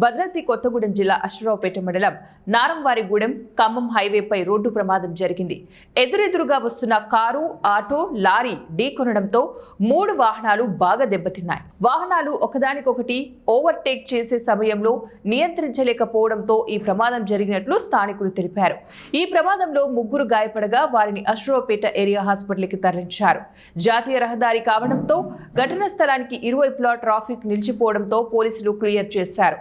భద్రాద్రి కొత్తగూడెం జిల్లా అశ్వరావుపేట మండలం నారంవారిగూడెం ఖమ్మం హైవేపై రోడ్డు ప్రమాదం జరిగింది. ఎదురెదురుగా వస్తున్న కారు, ఆటో, లారీ ఢీకొనడంతో 3 వాహనాలు బాగా దెబ్బతిన్నాయి. వాహనాలు ఒకదానికొకటి ఓవర్టేక్ చేసే సమయంలో నియంత్రించలేకపోవడంతో ఈ ప్రమాదం జరిగినట్లు స్థానికులు తెలిపారు. ఈ ప్రమాదంలో 3 గాయపడగా వారిని అశ్వరావుపేట ఏరియా హాస్పిటల్కి తరలించారు. జాతీయ రహదారి కావడంతో ఘటనా స్థలానికి ఇరువైపులా ట్రాఫిక్ నిలిచిపోవడంతో పోలీసులు క్లియర్ చేశారు.